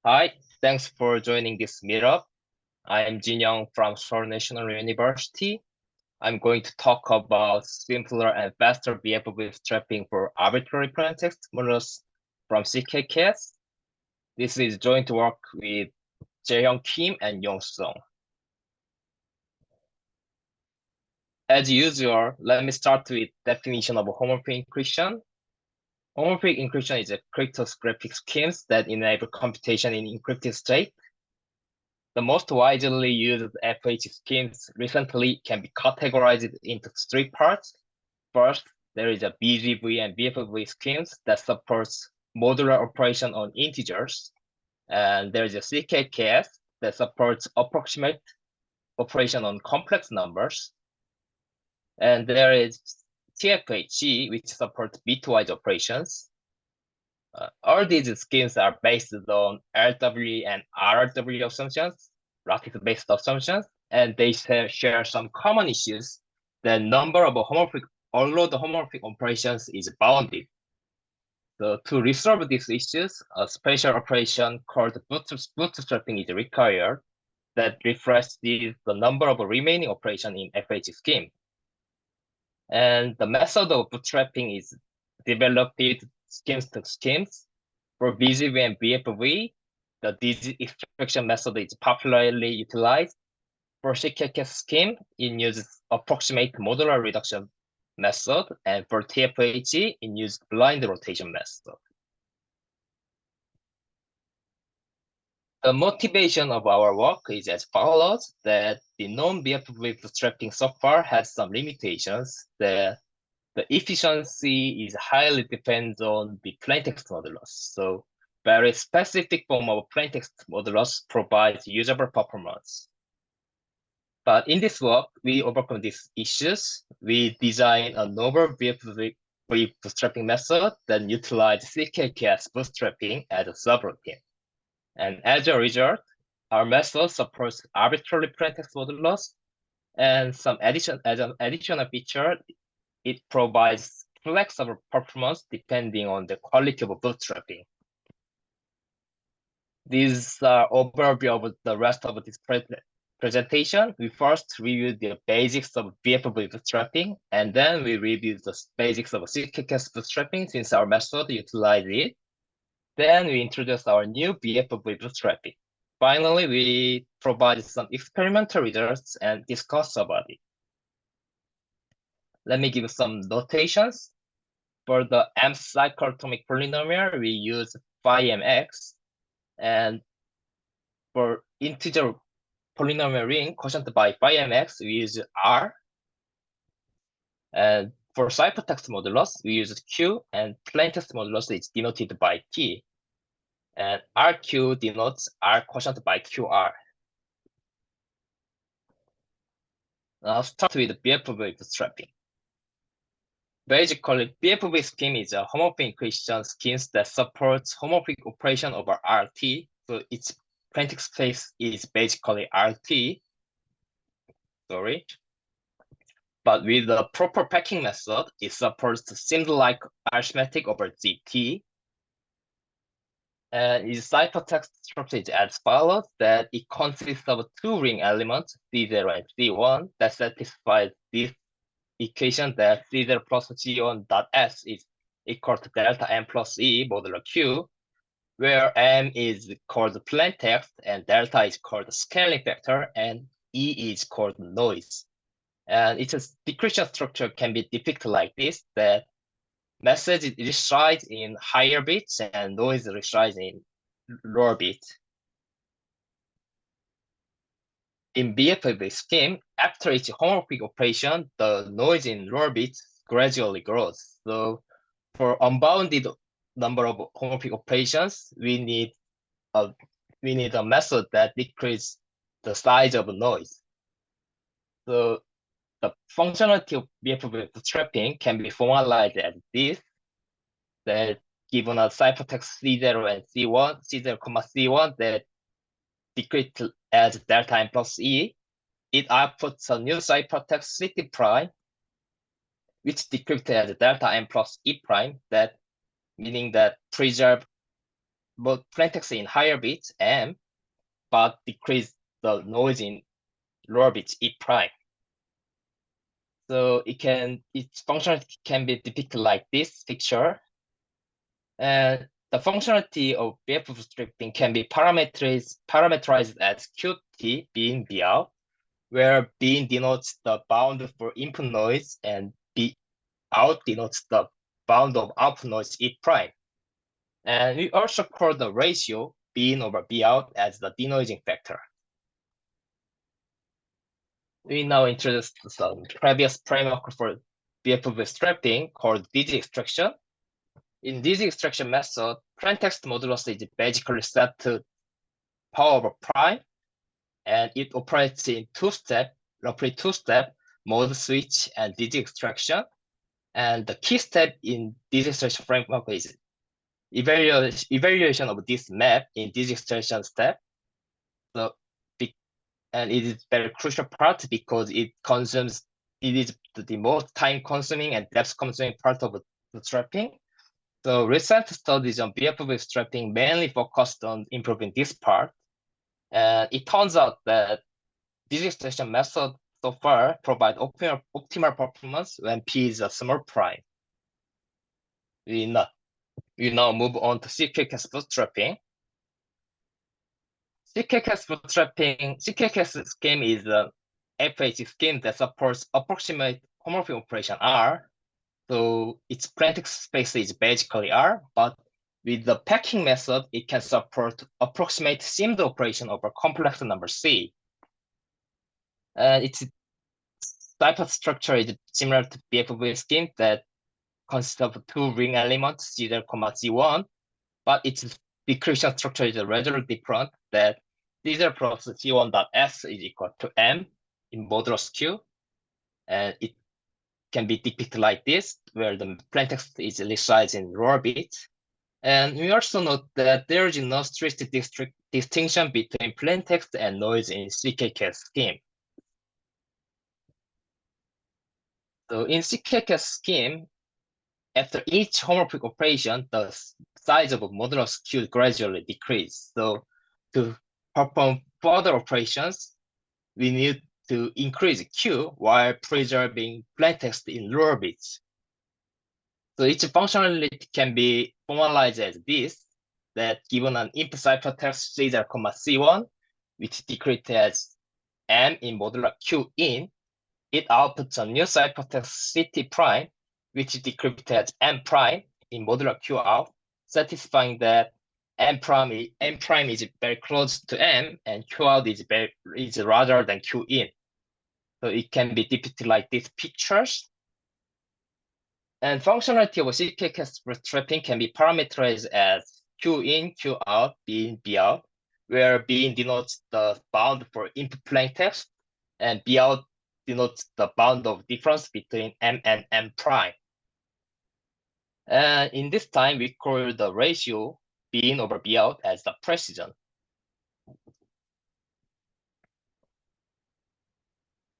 Hi, thanks for joining this meetup. I'm Jinyeong from Seoul National University. I'm going to talk about simpler and faster BFV bootstrapping for arbitrary plaintext modulus from CKKS. This is joint work with Jaehyung Kim and Yong Song. As usual, let me start with definition of homomorphic encryption. Homomorphic encryption is a cryptographic scheme that enable computation in encrypted state. The most widely used FH schemes recently can be categorized into three parts. First, there is a BGV and BFV schemes that supports modular operation on integers. And there is a CKKS that supports approximate operation on complex numbers. And there is TFH, which supports bitwise operations. All these schemes are based on LW and RW assumptions, lattice-based assumptions, and they share some common issues. The number of homomorphic, although the homomorphic operations is bounded. So to resolve these issues, a special operation called bootstrapping is required that refreshes the number of remaining operations in FH scheme. And the method of bootstrapping is developed schemes to schemes. For BGV and BFV, the digit extraction method is popularly utilized. For CKKS scheme, it uses approximate modular reduction method, and for TFH, it uses blind rotation method. The motivation of our work is as follows: that the non-BFV bootstrapping so far has some limitations. The efficiency is highly depends on the plaintext modulus. So very specific form of plaintext modulus provides usable performance. But in this work, we overcome these issues. We design a novel BFV bootstrapping method that utilizes CKKS bootstrapping as a subroutine. And as a result, our method supports arbitrary plaintext modulus, and some additional feature, it provides flexible performance depending on the quality of bootstrapping. These are overview of the rest of this presentation. We first review the basics of BFV bootstrapping, and then we review the basics of CKKS bootstrapping since our method utilizes it. Then we introduce our new BFV bootstrapping. Finally, we provide some experimental results and discuss about it. Let me give some notations. For the M cyclotomic polynomial, we use phi mx. And for integer polynomial ring quotient by phi mx, we use R. And for ciphertext modulus, we use Q, and plaintext modulus is denoted by T. And RQ denotes R quotient by QR. Now start with BFV bootstrapping. Basically, BFV scheme is a homomorphic encryption scheme that supports homomorphic operation over RT. So its plaintext space is basically RT. Sorry. But with the proper packing method, it supports the symbol-like arithmetic over ZT. And its ciphertext structure is as follows: that it consists of two ring elements, C0 and C1, that satisfies this equation that C0 plus C1 dot S is equal to delta M plus E modulo Q, where M is called plaintext and delta is called scaling factor and E is called noise. And its decryption structure can be depicted like this: that message resides in higher bits and noise resides in lower bits. In BFV scheme, after each homomorphic operation, the noise in lower bits gradually grows. So for unbounded number of homomorphic operations, we need a method that decreases the size of noise. So the functionality of BFV bootstrapping can be formalized as this: that given a ciphertext C0 and C1, C0, C1 that decrease as delta M plus E, it outputs a new ciphertext CT prime, which decrypts as delta M plus E prime, that meaning that preserve plaintext in higher bits M, but decrease the noise in lower bits E prime. So its functionality can be depicted like this picture. And the functionality of BFV bootstrapping can be parameterized as Qt being Bout, where being denotes the bound for input noise and Bout denotes the bound of output noise E prime. And we also call the ratio Bin over Bout as the denoising factor. We now introduce some previous framework for BFV bootstrapping called digit extraction. In this extraction method, plaintext modulus is basically set to power over prime, and it operates in roughly two-step mode switch and digit extraction. And the key step in digit extraction framework is evaluation of this map in digit extraction step. And it is very crucial part because it is the most time-consuming and depth-consuming part of bootstrapping. So recent studies on BFV bootstrapping mainly focused on improving this part. And it turns out that digit extraction method so far provide optimal performance when P is a small prime. We now move on to CKKS bootstrapping. CKKS scheme is a FH scheme that supports approximate homomorphic operation R. So its plaintext space is basically R, but with the packing method, it can support approximate seamed operation over complex number C. And its cipher structure is similar to BFV scheme that consists of two ring elements, Z0, Z1, but its decryption structure is rather different, that Z0 plus Z1.S is equal to M in modulus Q, and it can be depicted like this, where the plaintext is initialized in lower bits. And we also note that there is no strict distinction between plaintext and noise in CKKS scheme. So in CKKS scheme, after each homomorphic operation, the size of modulus Q gradually decreases. So to perform further operations, we need to increase Q while preserving plaintext in lower bits. So each functionality can be formalized as this, that given an input ciphertext C0, C1, which decrypted as M in modular Q in, it outputs a new ciphertext CT prime, which is decrypted as M prime in modular Q out, satisfying that M prime is very close to M and Q out is rather than Q in. So it can be depicted like these pictures. And functionality of CKKS bootstrapping can be parameterized as Q in, Q out, B in, B out, where B in denotes the bound for input plaintext, and B out denotes the bound of difference between M and M prime. And in this time, we call the ratio B in over B out as the precision.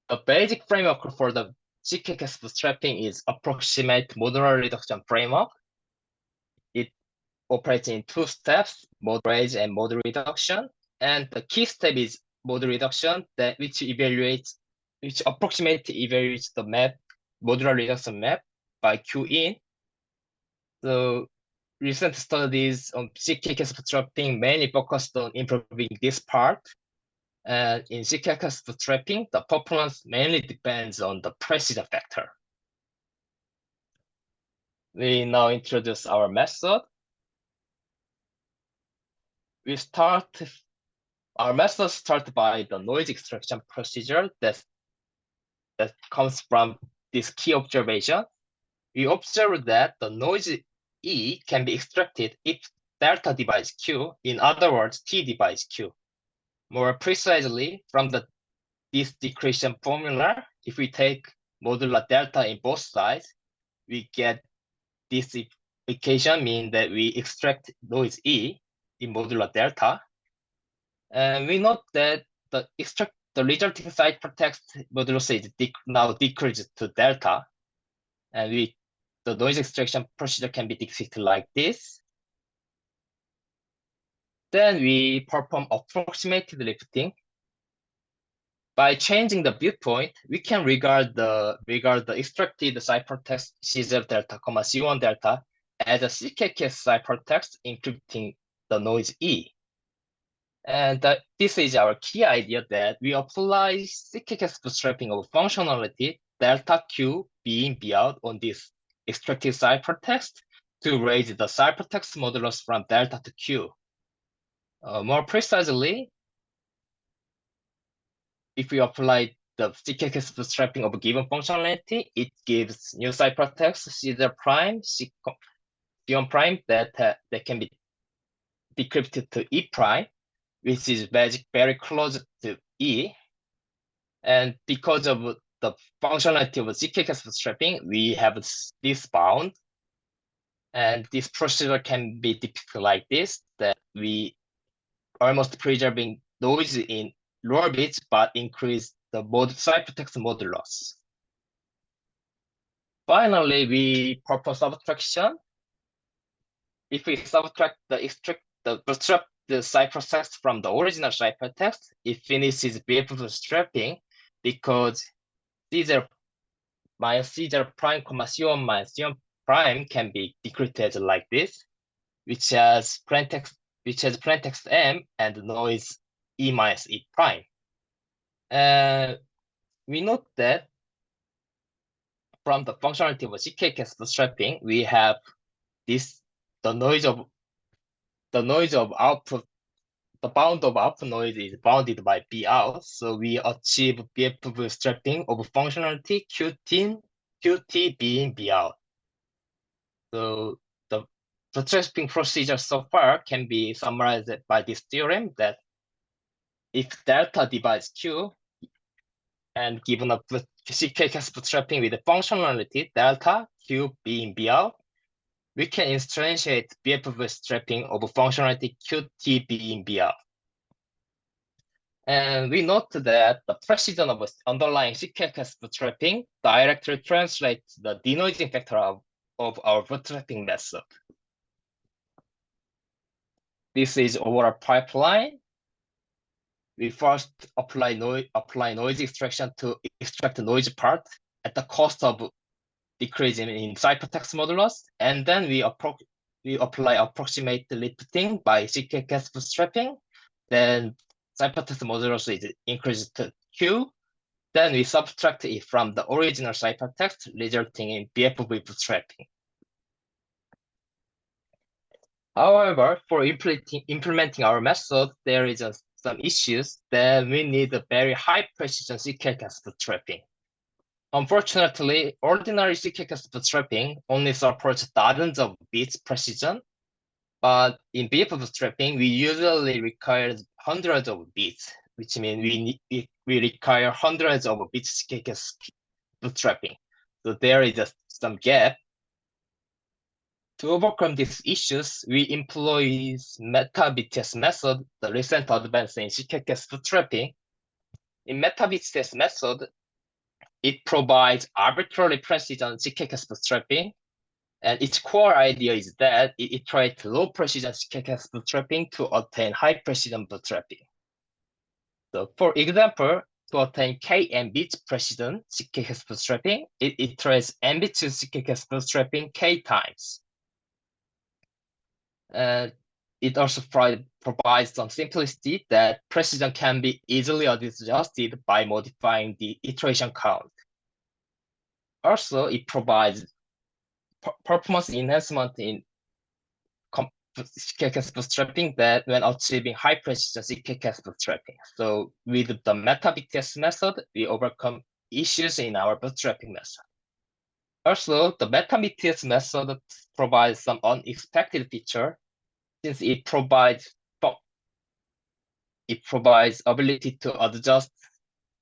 The basic framework for the CKKS bootstrapping is approximate modular reduction framework. It operates in two steps, mode raise and mode reduction. And the key step is mode reduction, which approximately evaluates the modular reduction map by Q in. So recent studies on CKKS bootstrapping mainly focused on improving this part. And in CKKS bootstrapping, the performance mainly depends on the precision factor. We now introduce our method. Our method starts by the noise extraction procedure that comes from this key observation. We observe that the noise E can be extracted if delta divides Q, in other words, T divides Q. More precisely, from this decretion formula, if we take modular delta in both sides, we get this equation, meaning that we extract noise E in modular delta. And we note that the resulting ciphertext modulus is now decreased to delta. And the noise extraction procedure can be depicted like this. Then we perform approximated lifting. By changing the viewpoint, we can regard the extracted ciphertext C0 delta, C1 delta as a CKKS ciphertext encrypting the noise E. And this is our key idea that we apply CKKS bootstrapping of functionality delta Q B in B out on this extracted ciphertext to raise the ciphertext modulus from delta to Q. More precisely, if we apply the CKKS bootstrapping of a given functionality, it gives new ciphertext C0 prime, C1 prime that can be decrypted to E prime, which is very close to E. And because of the functionality of CKKS bootstrapping, we have this bound. And this procedure can be depicted like this, that we almost preserving noise in lower bits, but increase the ciphertext modulus. Finally, we perform subtraction. If we subtract the bootstrap the ciphertext from the original ciphertext, it finishes BFV bootstrapping because C0 minus C0 prime, C1 minus C1 prime can be decrypted like this, which has plaintext M and noise E minus E prime. We note that from the functionality of CKKS bootstrapping, we have the noise of output. The bound of output noise is bounded by B out, so we achieve BFV bootstrapping of functionality QT B in B out. So the bootstrapping procedure so far can be summarized by this theorem that if delta divides Q and given a CKKS bootstrapping with the functionality delta Q B in B out, we can instantiate BFV bootstrapping of functionality QT B in B out. And we note that the precision of underlying CKKS bootstrapping directly translates the denoising factor of our bootstrapping method. This is overall pipeline. We first apply noise extraction to extract the noise part at the cost of decreasing in ciphertext modulus, and then we apply approximate lifting by CKKS bootstrapping. Then ciphertext modulus is increased to Q. Then we subtract it from the original ciphertext, resulting in BFV bootstrapping. However, for implementing our method, there is some issues that we need a very high precision CKKS bootstrapping. Unfortunately, ordinary CKKS bootstrapping only supports dozens of bits precision, but in BFV bootstrapping, we usually require hundreds of bits, which means we require hundreds of bits CKKS bootstrapping. So there is some gap. To overcome these issues, we employ meta-BTS method, the recent advance in CKKS bootstrapping. In meta-BTS method, it provides arbitrary precision CKKS bootstrapping, and its core idea is that it iterates low precision CKKS bootstrapping to attain high precision bootstrapping. So for example, to attain k bits precision CKKS bootstrapping, it iterates n bits CKKS bootstrapping k times. It also provides some simplicity that precision can be easily adjusted by modifying the iteration count. Also, it provides performance enhancement in CKKS bootstrapping that when achieving high precision CKKS bootstrapping. So with the meta-BTS method, we overcome issues in our bootstrapping method. Also, the meta-BTS method provides some unexpected feature since it provides ability to adjust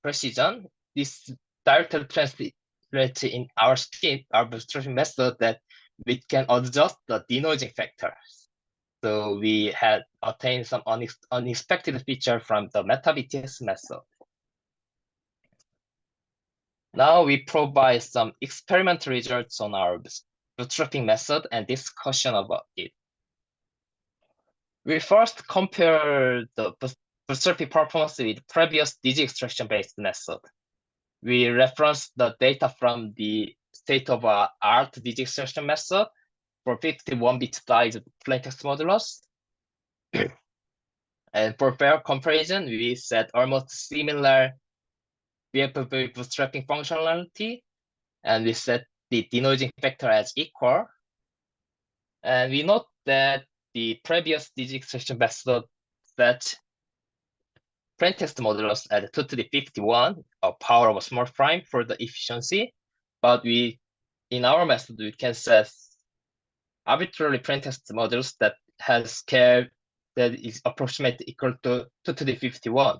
precision. This directly translates in our bootstrapping method that we can adjust the denoising factors. So we had attained some unexpected feature from the meta-BTS method. Now we provide some experimental results on our bootstrapping method and discussion about it. We first compare the bootstrapping performance with previous digit extraction-based method. We reference the data from the state-of-art digit extraction method for 51-bit size plaintext modulus. And for fair comparison, we set almost similar BFV bootstrapping functionality, and we set the denoising factor as equal. And we note that the previous digit extraction method set plaintext modulus at 2 to the 51, a power of a small prime for the efficiency. But in our method, we can set arbitrary plaintext modulus that has scale that is approximately equal to 2 to the 51.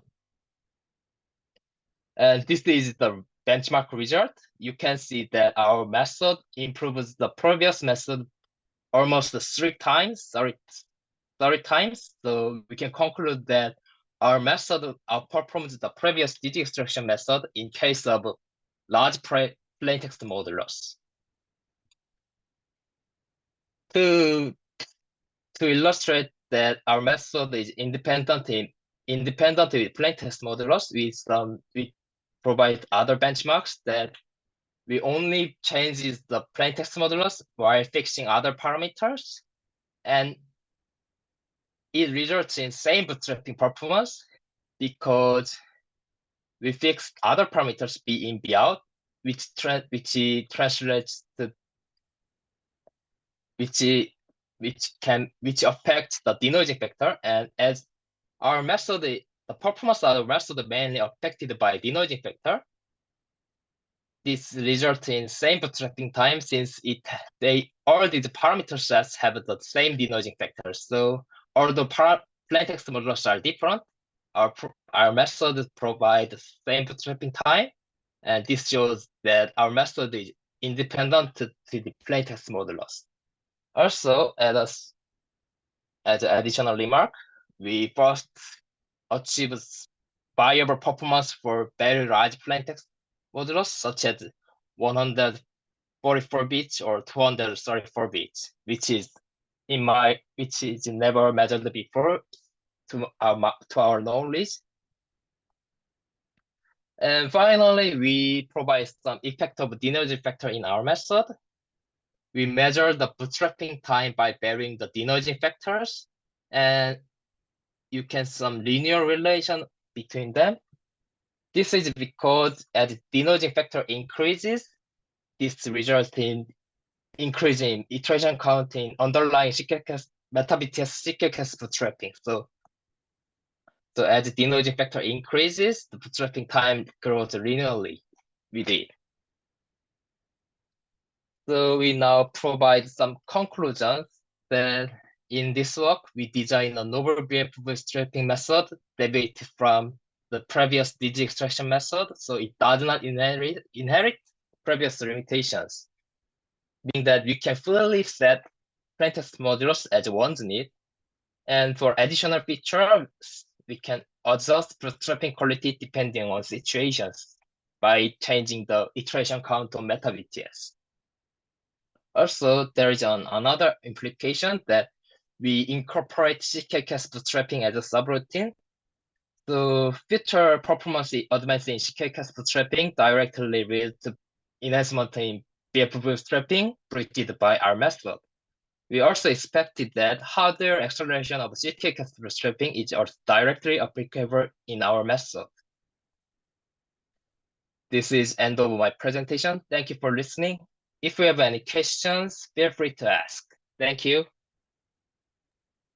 And this is the benchmark result. You can see that our method improves the previous method almost 30 times. So we can conclude that our method outperforms the previous digit extraction method in case of large plaintext modulus. To illustrate that our method is independent with plaintext modulus, we provide other benchmarks that we only changes the plaintext modulus while fixing other parameters, and it results in same bootstrapping performance because we fixed other parameters b in, b out, which translates to which affects the denoising factor, and as our method, the performance of our method mainly affected by denoising factor. This results in same bootstrapping time since all these parameter sets have the same denoising factors. So although plaintext modulus are different, our method provide the same bootstrapping time, and this shows that our method is independent to the plaintext modulus. Also, as an additional remark, we first achieve viable performance for very large plaintext modulus, such as 144 bits or 234 bits, which is never measured before to our knowledge. And finally, we provide some effect of denoising factor in our method. We measure the bootstrapping time by varying the denoising factors, and you can some linear relation between them. This is because as denoising factor increases, this results in increasing iteration count in underlying CKKS meta-BTS CKKS bootstrapping. So as denoising factor increases, the bootstrapping time grows linearly with it. So we now provide some conclusions that in this work, we design a novel BFV bootstrapping method deviated from the previous digit extraction method, so it does not inherit previous limitations, meaning that we can fully set plaintext modulus as one's need. And for additional features, we can adjust bootstrapping quality depending on situations by changing the iteration count on meta-BTS. Also, there is another implication that we incorporate CKKS bootstrapping as a subroutine. So future performance advance in CKKS bootstrapping directly leads to enhancement in BFV bootstrapping predicted by our method. We also expected that hardware acceleration of CKKS bootstrapping is also directly applicable in our method. This is end of my presentation. Thank you for listening. If you have any questions, feel free to ask. Thank you.